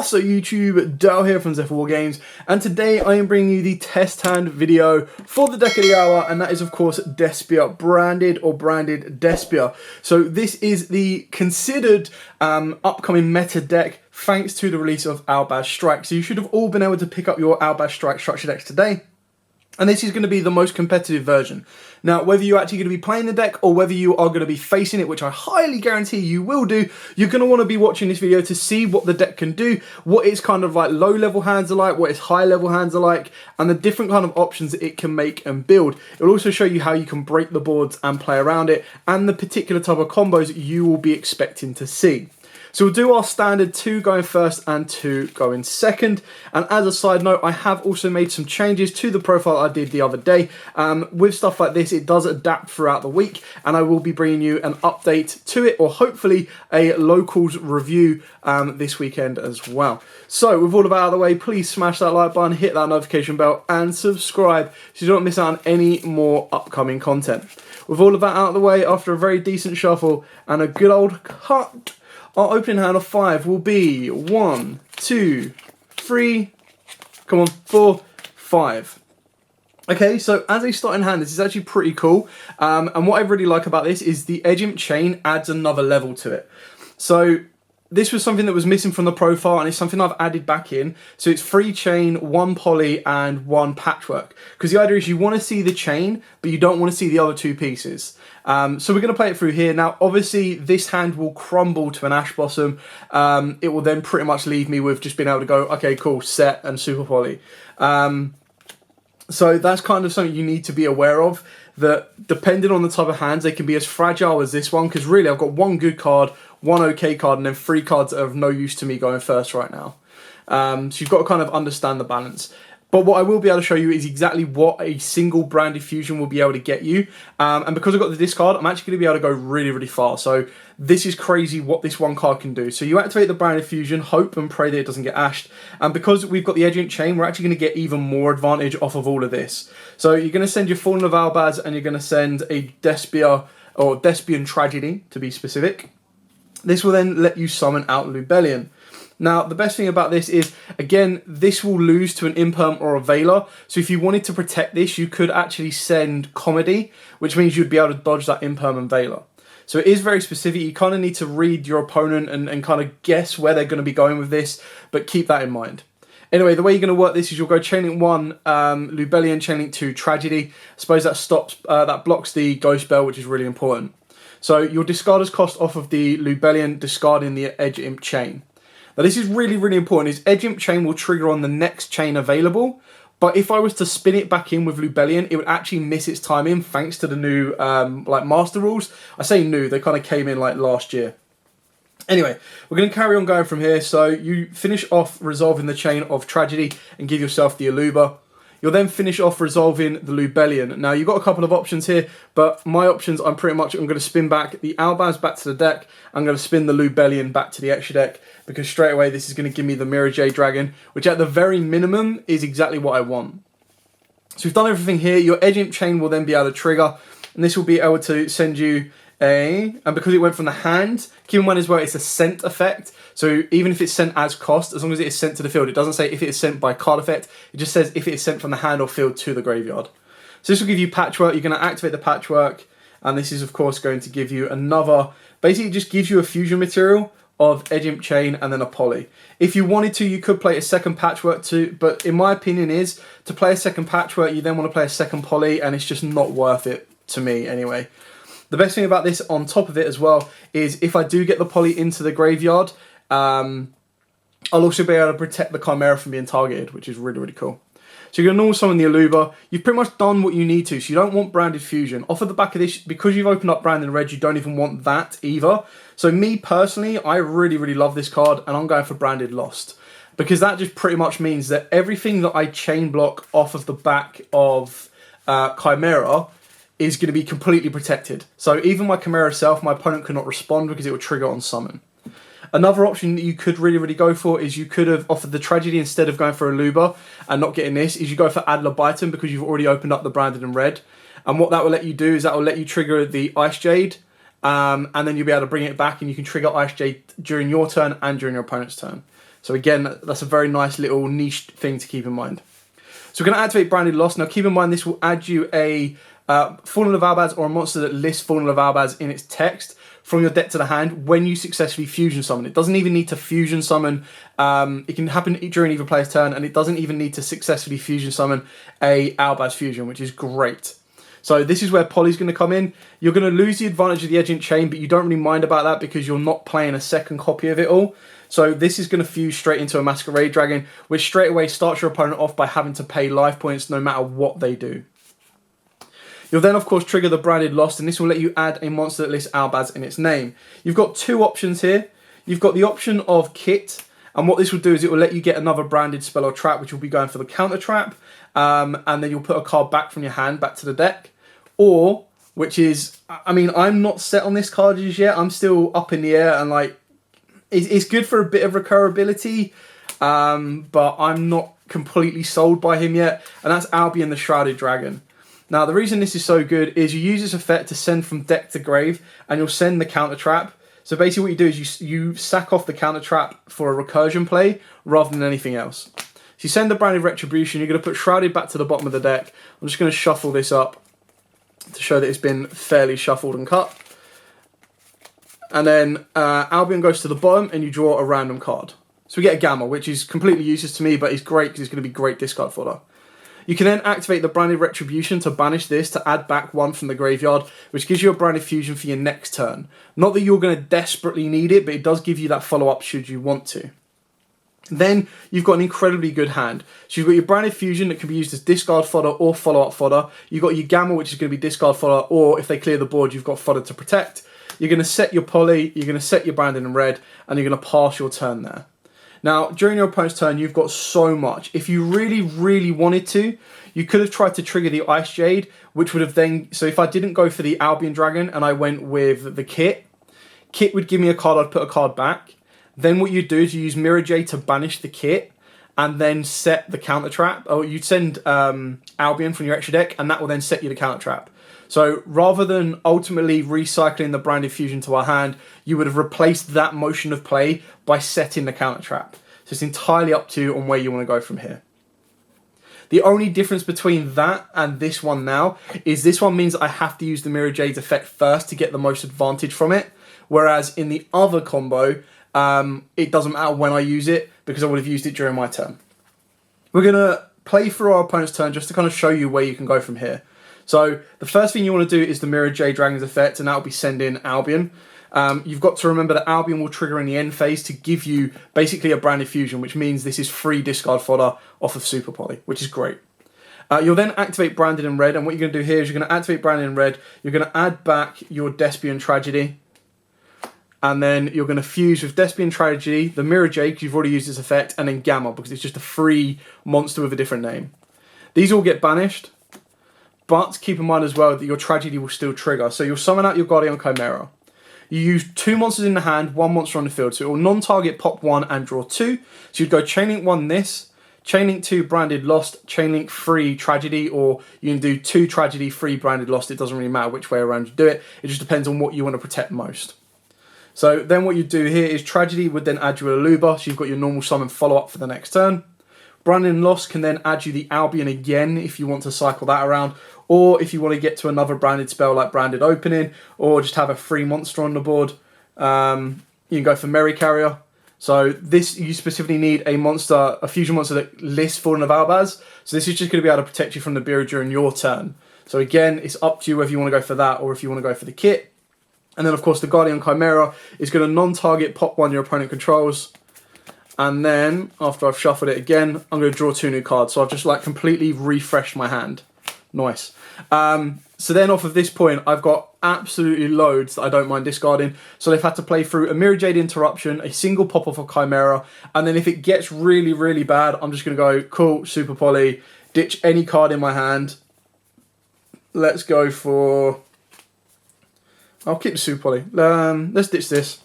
What's up YouTube, Dale here from Zephyr War Games, and today I am bringing you the test hand video for the deck of the hour, and that is of course Despia, branded Despia. So this is the considered upcoming meta deck thanks to the release of Albaz Strike. So you should have all been able to pick up your Albaz Strike structure decks today. And this is going to be the most competitive version. Now, whether you're actually going to be playing the deck or whether you are going to be facing it, which I highly guarantee you will do, you're going to want to be watching this video to see what the deck can do, what its kind of like low-level hands are like, what its high-level hands are like, and the different kind of options that it can make and build. It will also show you how you can break the boards and play around it, and the particular type of combos you will be expecting to see. So we'll do our standard 2 going first and 2 going second. And as a side note, I have also made some changes to the profile I did the other day. With stuff like this, it does adapt throughout the week, and I will be bringing you an update to it, or hopefully a locals review this weekend as well. So with all of that out of the way, please smash that like button, hit that notification bell, and subscribe so you don't miss out on any more upcoming content. With all of that out of the way, after a very decent shuffle and a good old cut, our opening hand of 5 will be 1, 2, 3, come on, 4, 5. Okay, so as a starting hand, this is actually pretty cool. And what I really like about this is the Edge Imp chain adds another level to it. So this was something that was missing from the profile, and it's something I've added back in. So it's 3 chain, 1 poly, and 1 patchwork. Because the idea is you want to see the chain, but you don't want to see the other 2 pieces. So we're going to play it through here. Now, obviously, this hand will crumble to an Ash Blossom. It will then pretty much leave me with just being able to go, okay, cool, set and super poly. So that's kind of something you need to be aware of, that depending on the type of hands, they can be as fragile as this one, because really I've got 1 good card, 1 okay card, and then 3 cards that are of no use to me going first right now. So you've got to kind of understand the balance. But what I will be able to show you is exactly what a single branded fusion will be able to get you. And because I've got the discard, I'm actually going to be able to go really, really far. So this is crazy what this 1 card can do. So you activate the branded fusion, hope and pray that it doesn't get ashed. And because we've got the Edge Imp chain, we're actually going to get even more advantage off of all of this. So you're going to send your Fallen of Albaz, and you're going to send a Despia, or Despian Tragedy to be specific. This will then let you summon out Lubellion. Now, the best thing about this is, again, this will lose to an Imperm or a Veiler. So if you wanted to protect this, you could actually send Comedy, which means you'd be able to dodge that Imperm and Veiler. So it is very specific. You kind of need to read your opponent and kind of guess where they're going to be going with this, but keep that in mind. Anyway, the way you're going to work this is you'll go Chainlink 1, Lubellion, Chainlink 2, Tragedy. I suppose that stops, that blocks the Ghost Bell, which is really important. So your discarder's cost off of the Lubellion, discarding the Edge Imp chain. Now this is really, really important, is Edge Imp chain will trigger on the next chain available, but if I was to spin it back in with Lubellion, it would actually miss its time in thanks to the new like master rules. I say new, they kind of came in like last year. Anyway, we're going to carry on going from here. So you finish off resolving the chain of Tragedy and give yourself the Aluba. You'll then finish off resolving the Lubellion. Now, you've got a couple of options here, but my options, I'm going to spin back the Albaz back to the deck. I'm going to spin the Lubellion back to the extra deck, because straight away this is going to give me the Mirror Jade Dragon, which at the very minimum is exactly what I want. So we've done everything here. Your Edge Imp chain will then be able to trigger, and this will be able to send you and because it went from the hand, keep in mind as well, it's a sent effect. So even if it's sent as cost, as long as it is sent to the field, it doesn't say if it is sent by card effect, it just says if it is sent from the hand or field to the graveyard. So this will give you Patchwork. You're going to activate the Patchwork, and this is of course going to give you another, basically it just gives you a fusion material of Edge Imp chain and then a poly. If you wanted to, you could play a second Patchwork too, but in my opinion is, to play a second Patchwork, you then want to play a second poly, and it's just not worth it to me anyway. The best thing about this on top of it as well is if I do get the poly into the graveyard, I'll also be able to protect the Chimera from being targeted, which is really, really cool. So you're going to normal summon the Aluba. You've pretty much done what you need to, so you don't want Branded Fusion. Off of the back of this, because you've opened up Branded Red, you don't even want that either. So me personally, I really, really love this card, and I'm going for Branded Lost. Because that just pretty much means that everything that I chain block off of the back of Chimera is going to be completely protected. So even my Chimera self, my opponent could not respond because it will trigger on summon. Another option that you could really go for is you could have offered the Tragedy instead of going for a Luba and not getting this, is you go for Adler Biten because you've already opened up the branded in red. And what that will let you do is that will let you trigger the Ice Jade, and then you'll be able to bring it back and you can trigger Ice Jade during your turn and during your opponent's turn. So again, that's a very nice little niche thing to keep in mind. So we're going to activate Branded Lost. Now keep in mind this will add you a Fallen of Albaz or a monster that lists Fallen of Albaz in its text from your deck to the hand when you successfully fusion summon. It doesn't even need to fusion summon. It can happen during either player's turn, and it doesn't even need to successfully fusion summon a Albaz fusion, which is great. So this is where Poly's going to come in. You're going to lose the advantage of the Edgent Chain, but you don't really mind about that because you're not playing a second copy of it all. So this is going to fuse straight into a Masquerade Dragon, which straight away starts your opponent off by having to pay life points no matter what they do. You'll then, of course, trigger the Branded Lost, and this will let you add a monster that lists Albaz in its name. You've got two options here. You've got the option of Kit, and what this will do is it will let you get another branded spell or trap, which will be going for the counter trap, and then you'll put a card back from your hand back to the deck. Or, which is, I mean, I'm not set on this card as yet. I'm still up in the air, and like, it's good for a bit of recurability, but I'm not completely sold by him yet, and that's Albion the Shrouded Dragon. Now, the reason this is so good is you use this effect to send from deck to grave, and you'll send the counter trap. So basically what you do is you sack off the counter trap for a recursion play rather than anything else. So you send the Branded Retribution, you're going to put Shrouded back to the bottom of the deck. I'm just going to shuffle this up to show that it's been fairly shuffled and cut. And then Albion goes to the bottom and you draw a random card. So we get a Gamma, which is completely useless to me, but it's great because it's going to be great discard fodder. You can then activate the Branded Retribution to banish this to add back one from the graveyard, which gives you a Branded Fusion for your next turn. Not that you're going to desperately need it, but it does give you that follow-up should you want to. Then you've got an incredibly good hand. So you've got your Branded Fusion that can be used as discard fodder or follow-up fodder. You've got your Gamma, which is going to be discard fodder, or if they clear the board, you've got fodder to protect. You're going to set your Poly, you're going to set your Branded in red, and you're going to pass your turn there. Now, during your opponent's turn, you've got so much. If you really wanted to, you could have tried to trigger the Ice Jade, which would have then... So if I didn't go for the Albion Dragon and I went with the Kit would give me a card, I'd put a card back. Then what you'd do is you use Mirror Jade to banish the Kit and then set the counter trap. Or you'd send Albion from your extra deck, and that will then set you the counter trap. So rather than ultimately recycling the Branded Fusion to our hand, you would have replaced that motion of play by setting the counter trap. So it's entirely up to you on where you want to go from here. The only difference between that and this one now is this one means I have to use the Mirror Jade's effect first to get the most advantage from it. Whereas in the other combo, it doesn't matter when I use it because I would have used it during my turn. We're going to play through our opponent's turn just to kind of show you where you can go from here. So the first thing you want to do is the Mirror Jade Dragon's effect, and that'll be sending Albion. You've got to remember that Albion will trigger in the end phase to give you basically a Branded Fusion, which means this is free discard fodder off of Super Poly, which is great. You'll then activate Branded in red, and what you're going to do here is you're going to activate Branded in red, you're going to add back your Despia Tragedy, and then you're going to fuse with Despia Tragedy, the Mirror Jade, because you've already used this effect, and then Gamma, because it's just a free monster with a different name. These all get banished. But keep in mind as well that your Tragedy will still trigger. So you'll summon out your Guardian Chimera. You use 2 monsters in the hand, 1 monster on the field. So it will non-target pop 1 and draw 2. So you'd go Chainlink 1 this, Chainlink 2 Branded Lost, Chainlink 3 Tragedy, or you can do 2 Tragedy, 3 Branded Lost. It doesn't really matter which way around you do it. It just depends on what you want to protect most. So then what you do here is Tragedy would then add you a Luba. So you've got your normal summon follow-up for the next turn. Branded Lost can then add you the Albion again if you want to cycle that around. Or if you want to get to another branded spell like Branded Opening, or just have a free monster on the board, you can go for Merry Carrier. So this, you specifically need a monster, a fusion monster that lists Fallen of Albaz. So this is just going to be able to protect you from the Bureau during your turn. So again, it's up to you whether you want to go for that or if you want to go for the Kit. And then of course the Guardian Chimera is going to non-target pop 1 your opponent controls. And then, after I've shuffled it again, I'm going to draw 2 new cards. So I've just like completely refreshed my hand. Nice. So then off of this point, I've got absolutely loads that I don't mind discarding. So they've had to play through a Mirror Jade Interruption, a single pop-off of Chimera, and then if it gets really bad, I'm just going to go, cool, Super Poly, ditch any card in my hand, let's go for... I'll keep the Super Poly. Let's ditch this.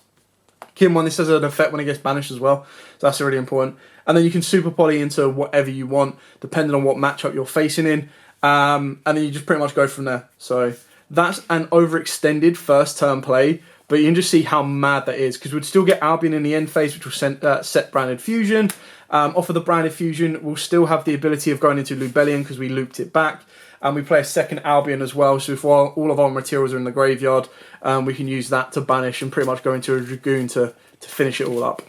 Keep in mind, this has an effect when it gets banished as well. So that's really important. And then you can Super Poly into whatever you want, depending on what matchup you're facing in. And then you just pretty much go from there. So that's an overextended first turn play. But you can just see how mad that is. Because we'd still get Albion in the end phase, which will set Branded Fusion. Off of the Branded Fusion, we'll still have the ability of going into Lubellion because we looped it back. And we play a second Albion as well, so if all of our materials are in the graveyard, we can use that to banish and pretty much go into a Dragoon to finish it all up.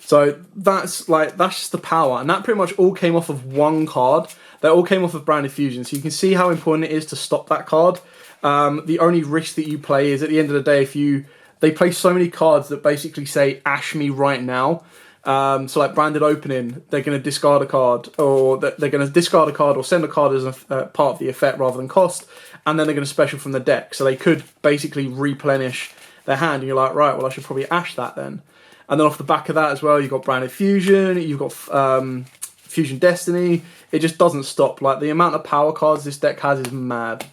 So that's just the power, and that pretty much all came off of one card. That all came off of Branded Fusion, so you can see how important it is to stop that card. The only risk that you play is at the end of the day, they play so many cards that basically say Ash me right now. So like Branded Opening, they're going to discard a card, or they're going to discard a card or send a card as a part of the effect rather than cost, and then they're going to special from the deck. So they could basically replenish their hand, and you're like, right, well I should probably Ash that then. And then off the back of that as well, you've got Branded Fusion, you've got Fusion Destiny. It just doesn't stop. Like the amount of power cards this deck has is mad.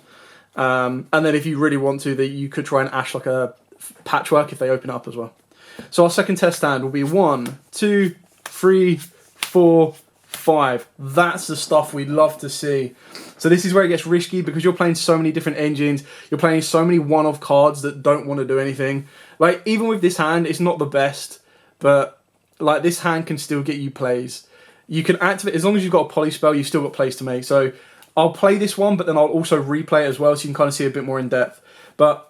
And then if you really want to, you could try and Ash like a Patchwork if they open up as well. So our second test stand will be 1, 2, 3, 4, 5. That's the stuff we love to see. So this is where it gets risky because you're playing so many different engines. You're playing so many one-off cards that don't want to do anything. Like even with this hand, it's not the best, but like this hand can still get you plays. You can activate, as long as you've got a poly spell, you've still got plays to make. So I'll play this one, but then I'll also replay it as well so you can kind of see a bit more in depth. But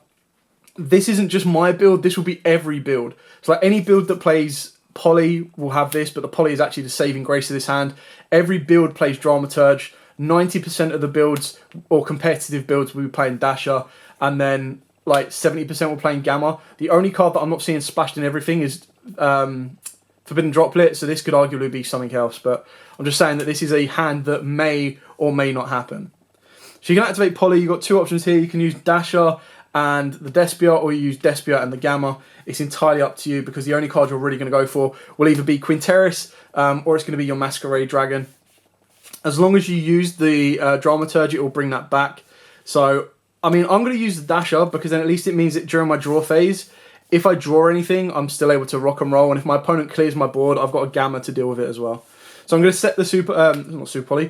this isn't just my build, this will be every build. So like any build that plays Poly will have this, but the Poly is actually the saving grace of this hand. Every build plays Dramaturge. 90% of the builds, or competitive builds, will be playing Dasher, and then like 70% will playing Gamma. The only card that I'm not seeing splashed in everything is Forbidden Droplet, so this could arguably be something else, but I'm just saying that this is a hand that may or may not happen. So you can activate Poly, you've got two options here. You can use Dasher and the Despia, or you use Despia and the Gamma. It's entirely up to you because the only card you're really going to go for will either be Quinteris or it's going to be your Masquerade Dragon. As long as you use the Dramaturge, it will bring that back. So, I mean, I'm going to use the Dasher because then at least it means that during my draw phase, if I draw anything, I'm still able to rock and roll. And if my opponent clears my board, I've got a Gamma to deal with it as well. So I'm going to set the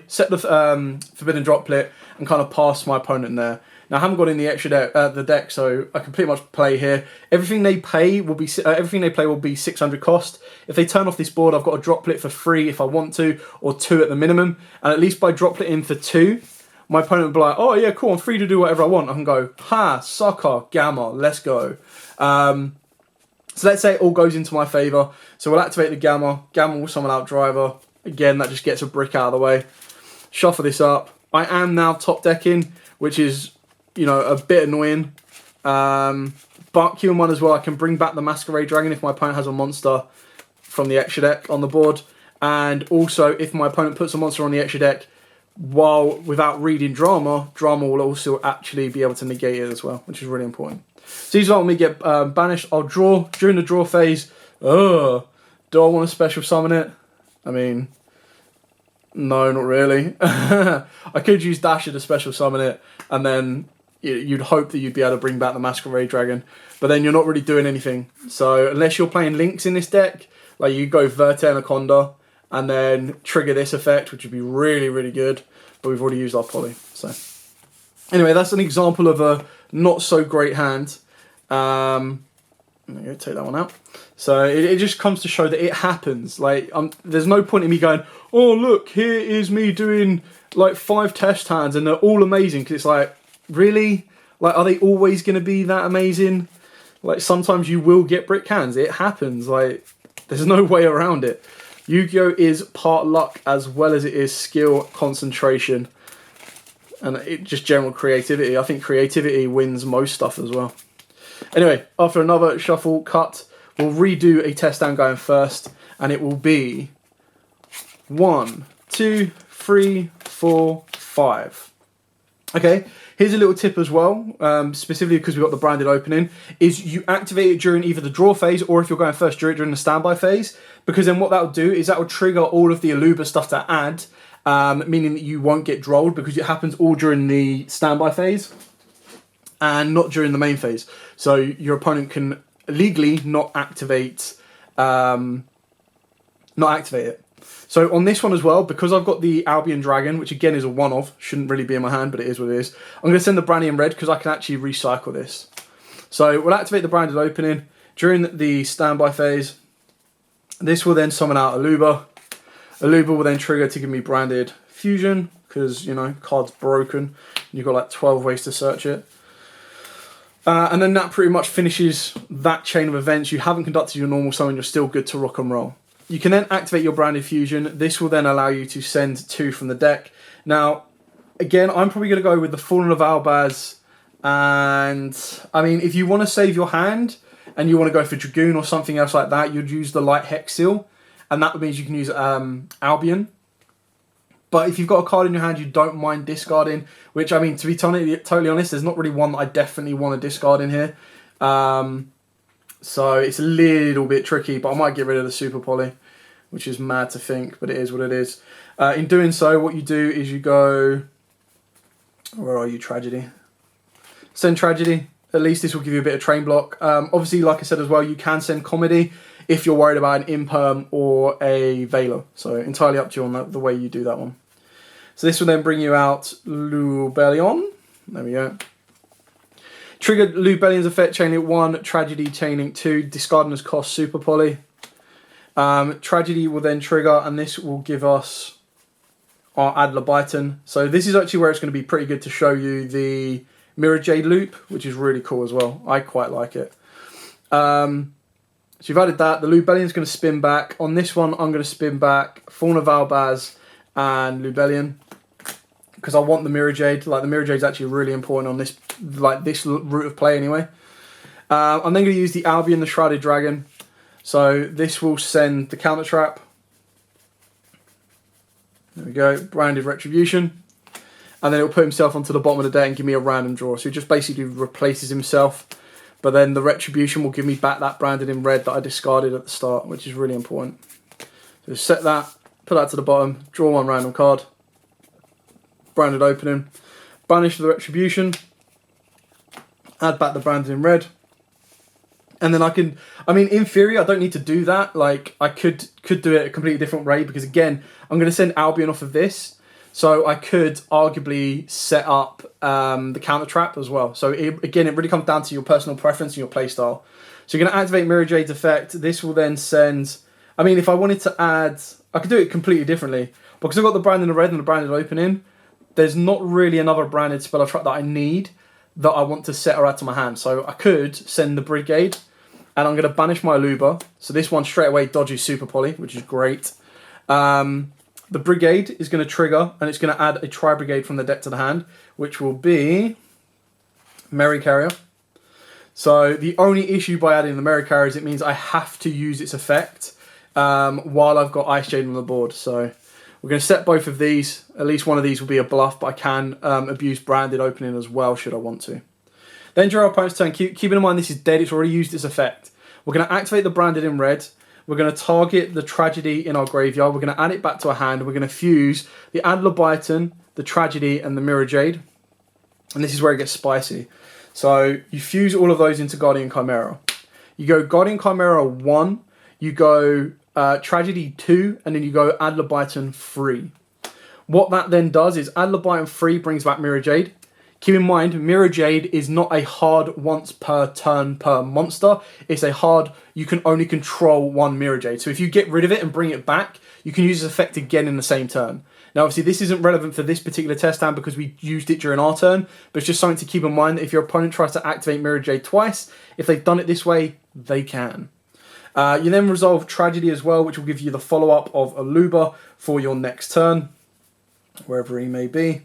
set the Forbidden Droplet and kind of pass my opponent there. Now I haven't got in the extra deck, so I can pretty much play here. Everything they play will be 600 cost. If they turn off this board, I've got a Droplet for free if I want to, or 2 at the minimum. And at least by Droplet in for 2, my opponent will be like, oh yeah, cool, I'm free to do whatever I want. I can go, ha, sucker, Gamma, let's go. So let's say it all goes into my favour. So we'll activate the Gamma. Gamma will summon out Driver. Again, that just gets a brick out of the way. Shuffle this up. I am now top decking, which is, you know, a bit annoying. But keep in mind as well, I can bring back the Masquerade Dragon if my opponent has a monster from the extra deck on the board. And also, if my opponent puts a monster on the extra deck, without reading Drama will also actually be able to negate it as well, which is really important. So these are when we get banished. I'll draw during the draw phase. Do I want to special summon it? I mean, no, not really. I could use Dasher to special summon it, and then you'd hope that you'd be able to bring back the Masquerade Dragon, but then you're not really doing anything. So unless you're playing links in this deck, like you go Verte Anaconda, and then trigger this effect, which would be really, really good, but we've already used our Poly. So anyway, that's an example of a not so great hand. I'm going to take that one out. So it just comes to show that it happens. Like there's no point in me going, oh look, here is me doing like 5 test hands and they're all amazing, because it's like, really? Like, are they always going to be that amazing? Like sometimes you will get brick hands. It happens. Like there's no way around it. Yu-Gi-Oh is part luck as well as it is skill, concentration, and it just general creativity. I think creativity wins most stuff as well. Anyway, after another shuffle cut, we'll redo a test down going first, and it will be 1, 2, 3, 4, 5. Okay, here's a little tip as well, specifically because we've got the branded opening, is you activate it during either the draw phase, or if you're going first, during the standby phase, because then what that will do is that will trigger all of the Aluba stuff to add, meaning that you won't get drolled because it happens all during the standby phase and not during the main phase. So your opponent can legally not activate it. So on this one as well, because I've got the Albion Dragon, which again is a one-off, shouldn't really be in my hand, but it is what it is. I'm going to send the Brandy in red because I can actually recycle this. So we'll activate the Branded Opening during the standby phase. This will then summon out Aluba. Aluba will then trigger to give me Branded Fusion because, you know, card's broken. You've got like 12 ways to search it. And then that pretty much finishes that chain of events. You haven't conducted your normal summon, you're still good to rock and roll. You can then activate your Branded Fusion. This will then allow you to send 2 from the deck. Now, again, I'm probably going to go with the Fallen of Albaz. And, I mean, if you want to save your hand and you want to go for Dragoon or something else like that, you'd use the Light Hex Seal. And that means you can use Albion. But if you've got a card in your hand you don't mind discarding, which, I mean, to be totally honest, there's not really one that I definitely want to discard in here. So it's a little bit tricky, but I might get rid of the Super Poly, which is mad to think, but it is what it is. In doing so, what you do is you go... Where are you, Tragedy? Send Tragedy. At least this will give you a bit of train block. Obviously, like I said as well, you can send Comedy if you're worried about an Imperm or a Veiler. So entirely up to you on the way you do that one. So this will then bring you out Lubellion. There we go. Trigger Lubellion's effect, chain link 1, Tragedy, chain link 2, discarding as cost Super Poly. Tragedy will then trigger, and this will give us our Adler Byton. So this is actually where it's going to be pretty good to show you the Mirror Jade loop, which is really cool as well. I quite like it. So you've added that. The Lubellion's going to spin back. On this one, I'm going to spin back Fauna Valbaz and Lubellion, because I want the Mirror Jade. Like, the Mirror Jade's actually really important on this, like, this route of play anyway. I'm then going to use the Albion, the Shrouded Dragon. So this will send the Counter Trap. There we go, Branded Retribution. And then it'll put himself onto the bottom of the deck and give me a random draw. So he just basically replaces himself. But then the Retribution will give me back that Branded in red that I discarded at the start, which is really important. So set that, put that to the bottom, draw one random card. Branded Opening. Banish the Retribution. Add back the Branded in red. And then I can, I mean, in theory, I don't need to do that. Like, I could do it a completely different way, because again, I'm going to send Albion off of this. So I could arguably set up the Counter Trap as well. So again, it really comes down to your personal preference and your playstyle. So you're going to activate Mirror Jade's effect. This will then send, I mean, if I wanted to add, I could do it completely differently. Because I've got the Branded in red and the Branded Opening, there's not really another Branded spell trap that I need that I want to set or add to my hand. So I could send the Brigade, and I'm going to banish my Aluba. So this one straight away dodges Super Poly, which is great. The Brigade is going to trigger, and it's going to add a Tri-Brigade from the deck to the hand, which will be Merry Carrier. So the only issue by adding the Merry Carrier is it means I have to use its effect while I've got Ice Jade on the board. So we're going to set both of these. At least one of these will be a bluff, but I can abuse Branded Opening as well, should I want to. Then during our opponent's turn, keeping in mind this is dead, it's already used its effect. We're going to activate the Branded in red. We're going to target the Tragedy in our graveyard. We're going to add it back to our hand. We're going to fuse the Adler Byton, the Tragedy, and the Mirror Jade. And this is where it gets spicy. So you fuse all of those into Guardian Chimera. You go Guardian Chimera 1, you go Tragedy 2, and then you go Adler Byton 3. What that then does is Adler Byton 3 brings back Mirror Jade. Keep in mind, Mirror Jade is not a hard once per turn per monster. It's a hard, you can only control one Mirror Jade. So if you get rid of it and bring it back, you can use this effect again in the same turn. Now, obviously, this isn't relevant for this particular test stand because we used it during our turn, but it's just something to keep in mind that if your opponent tries to activate Mirror Jade twice, if they've done it this way, they can. You then resolve Tragedy as well, which will give you the follow-up of Aluba for your next turn, wherever he may be.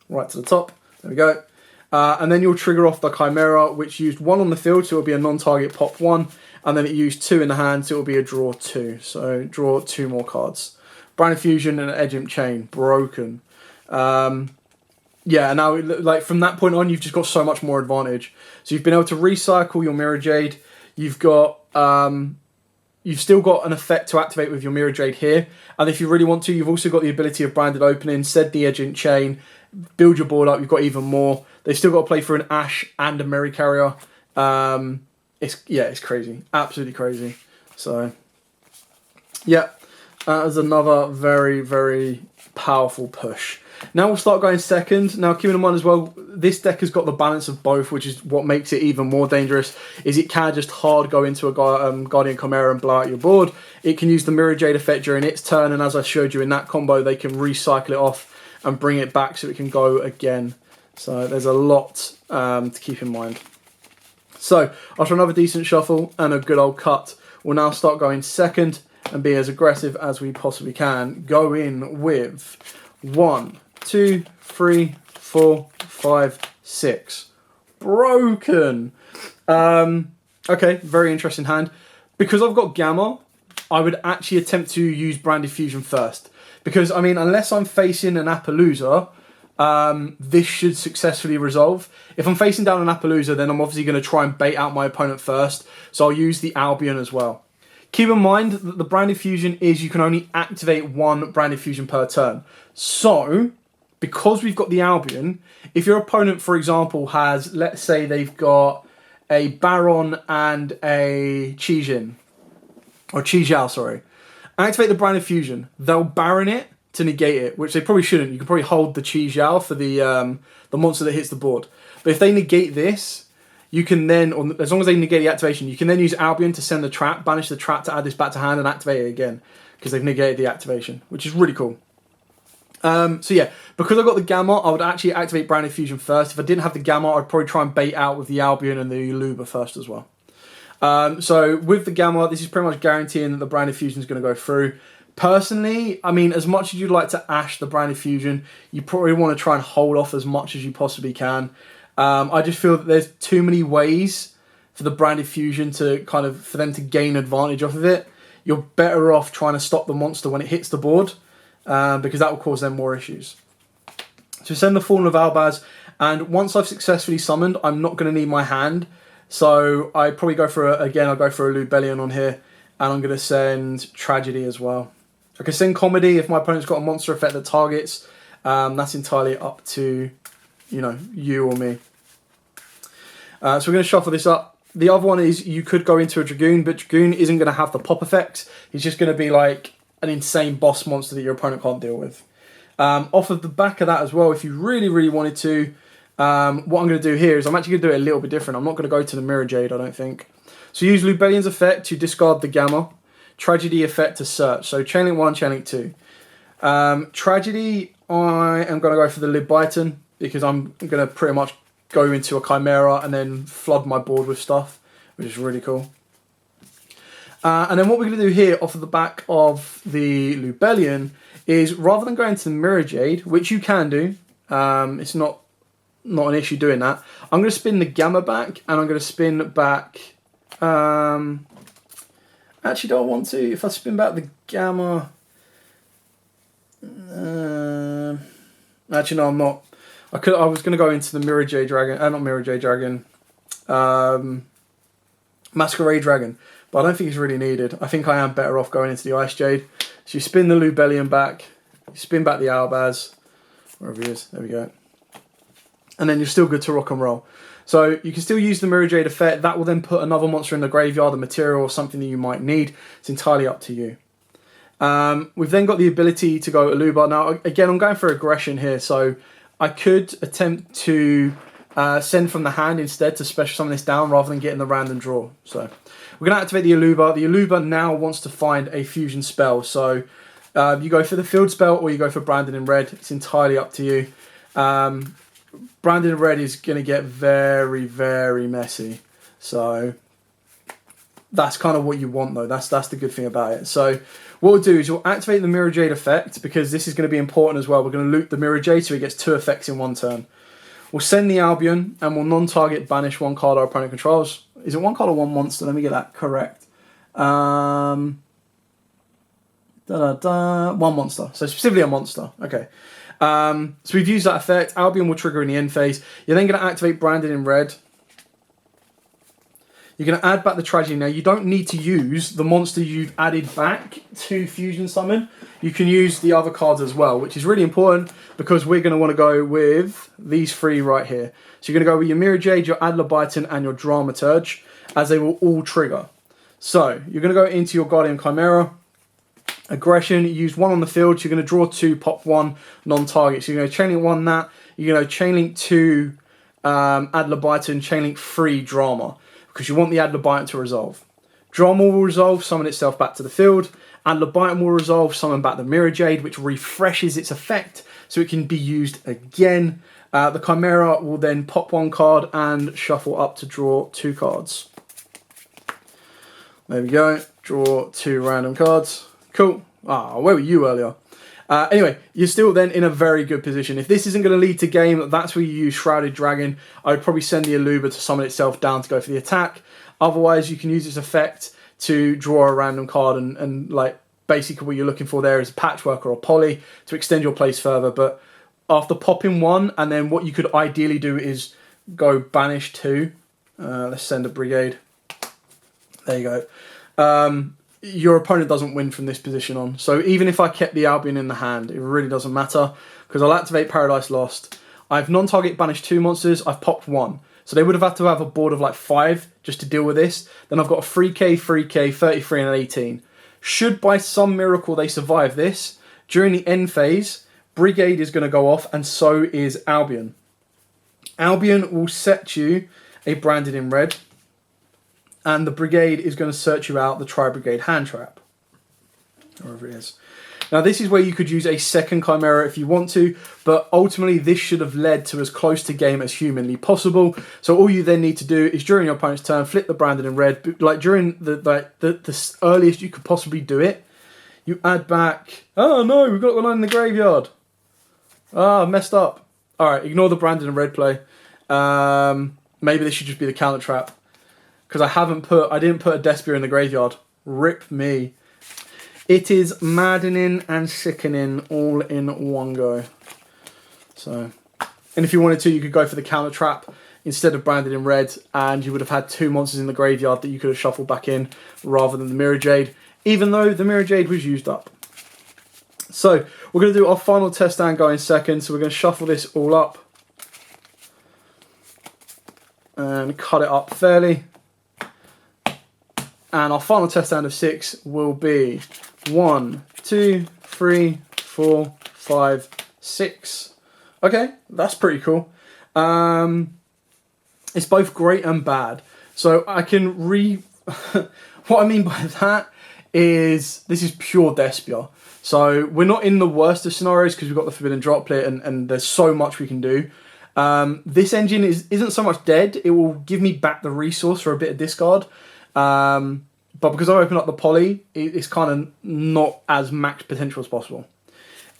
Right to the top. There we go. And then you'll trigger off the Chimera, which used 1 on the field, so it'll be a non-target pop 1. And then it used 2 in the hand, so it'll be a draw 2. So draw 2 more cards. Branded Fusion and an Edge Imp Chain. Broken. Yeah, now, like, from that point on, you've just got so much more advantage. So you've been able to recycle your Mirror Jade. You've got you've still got an effect to activate with your Mirror Jade here. And if you really want to, you've also got the ability of Branded Opening, Said the Edgent Chain, build your board up, you've got even more. They've still got to play for an Ash and a Mirror Carrier. It's crazy. Absolutely crazy. So, yeah, that is another very, very powerful push. Now we'll start going second. Now, keeping in mind as well, this deck has got the balance of both, which is what makes it even more dangerous, is it can just hard go into a Guardian Chimera and blow out your board. It can use the Mirror Jade effect during its turn, and as I showed you in that combo, they can recycle it off and bring it back so it can go again. So there's a lot to keep in mind. So after another decent shuffle and a good old cut, we'll now start going second and be as aggressive as we possibly can. Go in with 1, 2, 3, 4, 5, 6. Broken. Okay, very interesting hand. Because I've got Gamma, I would actually attempt to use Branded Fusion first. Because, I mean, unless I'm facing an Appaloosa, this should successfully resolve. If I'm facing down an Appaloosa, then I'm obviously going to try and bait out my opponent first. So I'll use the Albion as well. Keep in mind that the Branded Fusion is you can only activate one Branded Fusion per turn. So, because we've got the Albion, if your opponent, for example, has, let's say they've got a Baron and a Qijin, or Yugioh, sorry, activate the Branded Fusion, they'll Baron it to negate it, which they probably shouldn't. You can probably hold the Yugioh for the monster that hits the board. But if they negate this, you can then, or as long as they negate the activation, you can then use Albion to send the trap, banish the trap to add this back to hand and activate it again, because they've negated the activation, which is really cool. So yeah, because I've got the Gamma, I would actually activate Branded Fusion first. If I didn't have the Gamma, I'd probably try and bait out with the Albion and the Luba first as well. So with the Gamma, this is pretty much guaranteeing that the Branded Fusion is going to go through. Personally, I mean, as much as you'd like to Ash the Branded Fusion, you probably want to try and hold off as much as you possibly can. I just feel that there's too many ways for the Branded Fusion to for them to gain advantage off of it. You're better off trying to stop the monster when it hits the board, because that will cause them more issues. So send the Fallen of Albaz, and once I've successfully summoned, I'm not going to need my hand. So I probably go for I'll go for a Lubellion on here, and I'm going to send Tragedy as well. I can send Comedy if my opponent's got a monster effect that targets. That's entirely up to, you or me. So we're going to shuffle this up. The other one is you could go into a Dragoon, but Dragoon isn't going to have the pop effects. He's just going to be like an insane boss monster that your opponent can't deal with. Off of the back of that as well, if you really, really wanted to, what I'm going to do here is I'm actually going to do it a little bit different. I'm not going to go to the Mirror Jade, I don't think. So use Lubellion's effect to discard the Gamma. Tragedy effect to search. So Chainlink 1, Chainlink 2. Tragedy, I am going to go for the Libbyton because I'm going to pretty much go into a Chimera and then flood my board with stuff, which is really cool. And then what we're going to do here off of the back of the Lubellion is rather than going to the Mirror Jade, which you can do, it's not an issue doing that, I'm going to spin the Gamma back and I'm going to spin back... actually, do I want to? If I spin back the Gamma... actually, no, I'm not. I was going to go into the Mirror Jade Dragon. Not Mirror Jade Dragon. Masquerade Dragon. But I don't think it's really needed. I think I am better off going into the Ice Jade. So you spin the Lubellion back. You spin back the Albaz. Wherever he is. There we go. And then you're still good to rock and roll. So you can still use the Mirror Jade effect. That will then put another monster in the graveyard, a material or something that you might need. It's entirely up to you. We've then got the ability to go Aluba. Now, again, I'm going for aggression here. So I could attempt to send from the hand instead to special summon this down rather than getting the random draw. So we're going to activate the Aluba. The Aluba now wants to find a fusion spell. So you go for the field spell or you go for Branded in red. It's entirely up to you. Branded in red is going to get very, very messy. So that's kind of what you want, though. That's the good thing about it. So what we'll do is we'll activate the Mirror Jade effect because this is going to be important as well. We're going to loop the Mirror Jade so he gets 2 effects in one turn. We'll send the Albion and we'll non-target banish one card our opponent controls. Is it one card or one monster? Let me get that correct. One monster. So specifically a monster. Okay. So we've used that effect. Albion will trigger in the end phase. You're then going to activate Branded in red. You're going to add back the tragedy. Now, you don't need to use the monster you've added back to fusion summon. You can use the other cards as well, which is really important because we're going to want to go with these three right here. So you're going to go with your Mirror Jade, your Adlerbiton, and your Dramaturge, as they will all trigger. So you're going to go into your Guardian Chimera. Aggression, you use 1 on the field. So you're going to draw 2, pop 1, non-target. So you're going to Chain Link 1 that. You're going to Chain Link 2 Adlerbiton, Chain Link 3 Drama, because you want the Adlerbiton to resolve. Drama will resolve, summon itself back to the field. Adlerbiton will resolve, summon back the Mirror Jade, which refreshes its effect so it can be used again. The Chimera will then pop 1 card and shuffle up to draw 2 cards. There we go. Draw 2 random cards. Cool. Ah, where were you earlier? Anyway, you're still then in a very good position. If this isn't going to lead to game, that's where you use Shrouded Dragon. I would probably send the Aluba to summon itself down to go for the attack. Otherwise, you can use its effect to draw a random card and like basically what you're looking for there is a Patchwork or a Poly to extend your place further. But after popping 1, and then what you could ideally do is go Banish 2. Let's send a Brigade. There you go. Your opponent doesn't win from this position on. So even if I kept the Albion in the hand, it really doesn't matter because I'll activate Paradise Lost. I've non-target banished 2 monsters. I've popped 1. So they would have had to have a board of like 5 just to deal with this. Then I've got a 3k, 3k, 33 and an 18. Should by some miracle they survive this, during the end phase, Brigade is going to go off and so is Albion. Albion will set you a Branded in Red. And the Brigade is going to search you out the Tri-Brigade hand trap. However it is. Now this is where you could use a second Chimera if you want to, but ultimately this should have led to as close to game as humanly possible. So all you then need to do is during your opponent's turn, flip the Branded in Red, like during the earliest you could possibly do it. You add back, oh no, we've got one in the graveyard. Ah, messed up. Alright, ignore the Branded in Red play. Maybe this should just be the counter trap. Because I didn't put a Despia in the graveyard. Rip me. It is maddening and sickening all in one go. So, and if you wanted to, you could go for the counter trap instead of Branded in Red, and you would have had 2 monsters in the graveyard that you could have shuffled back in rather than the Mirror Jade, even though the Mirror Jade was used up. So, we're going to do our final test and go in second, so we're going to shuffle this all up and cut it up fairly. And our final test stand of 6 will be 1, 2, 3, 4, 5, 6. Okay, that's pretty cool. It's both great and bad. So I can what I mean by that is this is pure Despia. So we're not in the worst of scenarios because we've got the Forbidden Droplet and there's so much we can do. This engine isn't so much dead. It will give me back the resource for a bit of discard. But because I open up the Poly, it's kind of not as max potential as possible.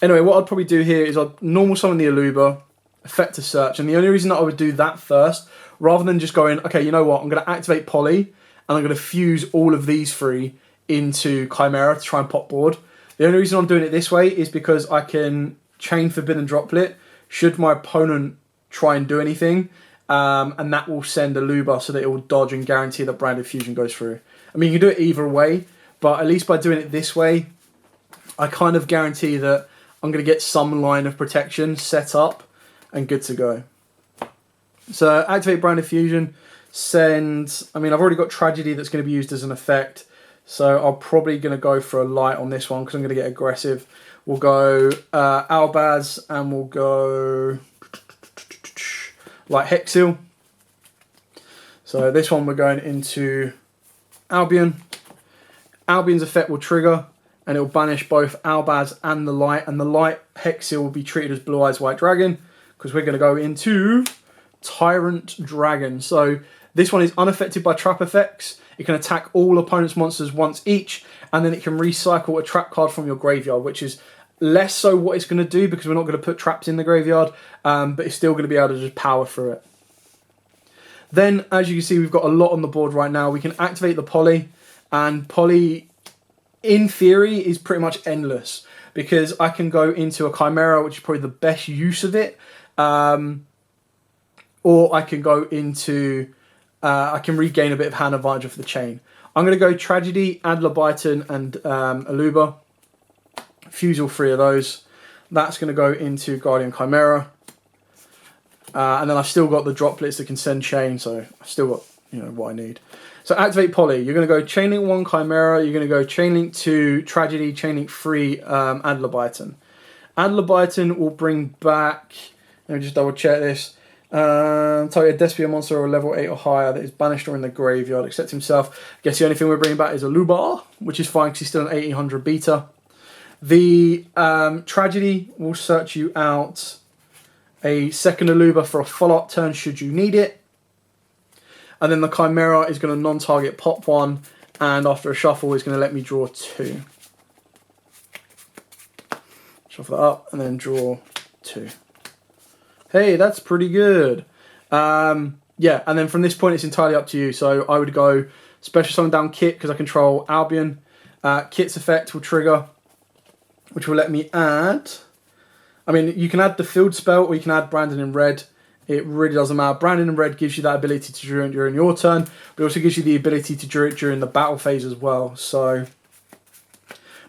Anyway, what I'd probably do here is I'd normal summon the Aluba, effect to search, and the only reason that I would do that first, rather than just going, okay, you know what, I'm going to activate Poly, and I'm going to fuse all of these 3 into Chimera to try and pop board. The only reason I'm doing it this way is because I can chain Forbidden Droplet should my opponent try and do anything, and that will send Aluba so that it will dodge and guarantee that Branded Fusion goes through. I mean, you can do it either way, but at least by doing it this way, I kind of guarantee that I'm going to get some line of protection set up and good to go. So, activate Branded Fusion, send... I mean, I've already got Tragedy that's going to be used as an effect, so I'm probably going to go for a light on this one because I'm going to get aggressive. We'll go Albaz and we'll go Light Hexil. So, this one we're going into Albion. Albion's effect will trigger and it will banish both Albaz and the Light Hexil will be treated as Blue Eyes White Dragon because we're going to go into Tyrant Dragon. So this one is unaffected by trap effects. It can attack all opponent's monsters once each, and then it can recycle a trap card from your graveyard, which is less so what it's going to do because we're not going to put traps in the graveyard, but it's still going to be able to just power through it. Then, as you can see, we've got a lot on the board right now. We can activate the Poly, and Poly, in theory, is pretty much endless because I can go into a Chimera, which is probably the best use of it, or I can go into I can regain a bit of hand advantage off the chain. I'm going to go Tragedy, Adlerbyton, and Aluba. Fuse all 3 of those. That's going to go into Guardian Chimera. And then I've still got the droplets that can send chain, so I've still got, you know, what I need. So activate Poly. You're going to go Chainlink 1 Chimera. You're going to go Chainlink 2 Tragedy, Chainlink 3 Adlerbyton. Adlerbyton will bring back, let me just double check this. Target a Despia monster or level 8 or higher that is banished or in the graveyard, except himself. I guess the only thing we're bringing back is a Lubar, which is fine because he's still an 1800 beta. The Tragedy will search you out a second Aluba for a follow-up turn should you need it. And then the Chimera is going to non-target pop 1, and after a shuffle is going to let me draw 2. Shuffle that up and then draw 2. Hey, that's pretty good. Yeah, and then from this point it's entirely up to you. So I would go Special Summon down Kit because I control Albion. Kit's effect will trigger, which will let me add... I mean, you can add the field spell or you can add Brandon in red. It really doesn't matter. Brandon in red gives you that ability to draw it during your turn, but it also gives you the ability to draw it during the battle phase as well. So,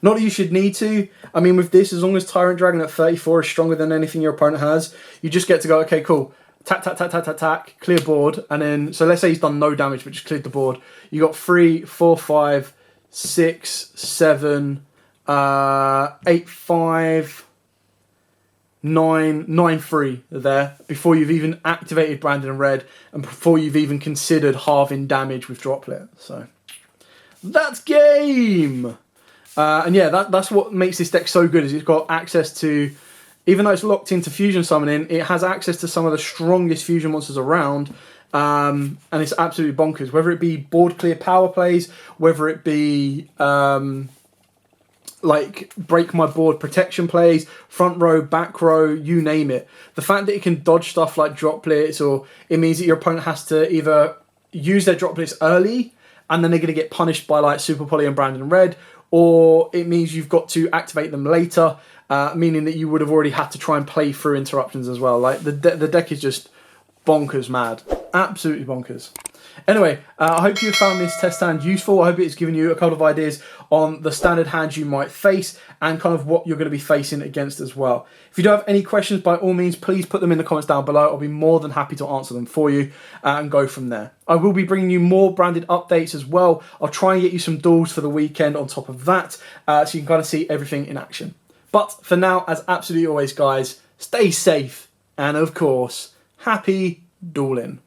not that you should need to. I mean, with this, as long as Tyrant Dragon at 34 is stronger than anything your opponent has, you just get to go, okay, cool. Tack, clear board. And then, so let's say he's done no damage, but just cleared the board. You got 3, 4, 5, 6, 7, 8, 5... 9-3 there before you've even activated Brandon in red and before you've even considered halving damage with Droplet. So that's game. And yeah, that's what makes this deck so good, is it's got access to, even though it's locked into fusion summoning, it has access to some of the strongest fusion monsters around. And it's absolutely bonkers, whether it be board clear power plays, whether it be like break my board protection plays, front row, back row, you name it. The fact that it can dodge stuff like droplets, or it means that your opponent has to either use their droplets early and then they're going to get punished by like Super Poly and Brandon Red, or it means you've got to activate them later, meaning that you would have already had to try and play through interruptions as well. Like the deck is just bonkers mad. Absolutely bonkers. Anyway, I hope you found this test hand useful. I hope it's given you a couple of ideas on the standard hands you might face and kind of what you're going to be facing against as well. If you do have any questions, by all means, please put them in the comments down below. I'll be more than happy to answer them for you and go from there. I will be bringing you more branded updates as well. I'll try and get you some duels for the weekend on top of that, so you can kind of see everything in action. But for now, as absolutely always, guys, stay safe and, of course, happy dueling.